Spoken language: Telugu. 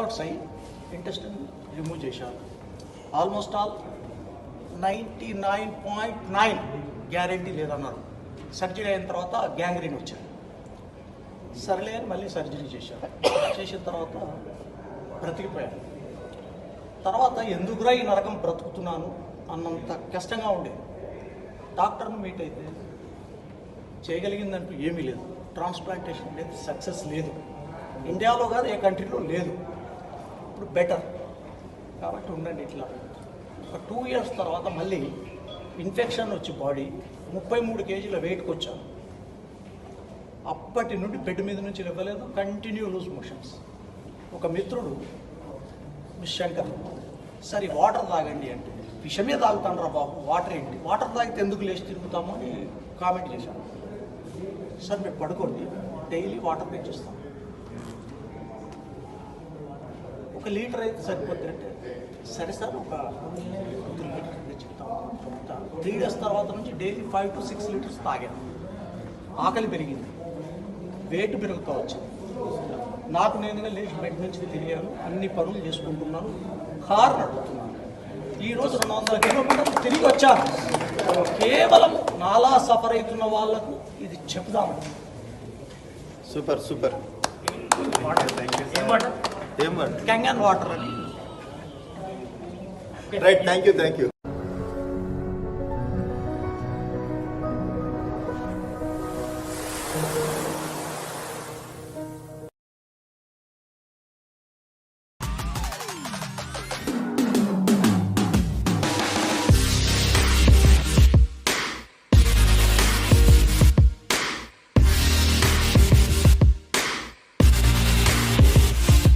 వర్కౌట్స్ అయ్యి ఇంటెస్టిన్ రిమూవ్ చేశారు. ఆల్మోస్ట్ ఆల్ 99.9 గ్యారెంటీ లేదన్నారు. సర్జరీ అయిన తర్వాత గ్యాంగ్రీన్ వచ్చారు. సర్లే అని మళ్ళీ సర్జరీ చేశారు. చేసిన తర్వాత బ్రతికిపోయారు. తర్వాత ఎందుకురా ఈ నరకం బ్రతుకుతున్నాను అన్నంత కష్టంగా ఉండేది. డాక్టర్ను మీట్ అయితే చేయగలిగిందంటూ ఏమీ లేదు. ట్రాన్స్ప్లాంటేషన్ లేదు, సక్సెస్ లేదు. ఇండియాలో కాదు, ఏ కంట్రీలో లేదు. ఇప్పుడు బెటర్ కాబట్టి ఉండండి. ఇట్లా ఒక 2 years తర్వాత మళ్ళీ ఇన్ఫెక్షన్ వచ్చి బాడీ 33 kg వెయిట్కి వచ్చాను. అప్పటి నుండి బెడ్ మీద నుంచి ఇవ్వలేదు, కంటిన్యూ లూజ్ మోషన్స్. ఒక మిత్రుడు మిస్ శంకర్, సరే వాటర్ తాగండి అంటే, విషమే తాగుతాను రా బాబు, వాటర్ ఏంటి, వాటర్ తాగితే ఎందుకు లేచి తిరుగుతాము అని కామెంట్ చేశాను. సార్ మీరు పడుకోండి, డైలీ వాటర్ తెచ్చిస్తాం, 1 లీటర్ అయితే సరిపోతుంది అంటే, సరే సార్ ఒక 3 లీటర్ తెచ్చిస్తాం. 3 days తర్వాత నుంచి డైలీ 5 to 6 లీటర్స్ తాగాను. ఆకలి పెరిగింది, వెయిట్ పెరుగుతూ వచ్చింది. నాకు నేనుగా లేచి బెడ్ నుంచి తిరిగాను, అన్ని పనులు చేసుకుంటున్నాను, కారు నడుపుతున్నాను. ఈరోజు 200 కిలోమీటర్లు తిరిగి వచ్చాను. కేవలం నాలా సఫర్ అవుతున్న వాళ్ళకు ఇది చెప్దాము. Super super. కంగన్ వాటర్ అని. Right, thank you.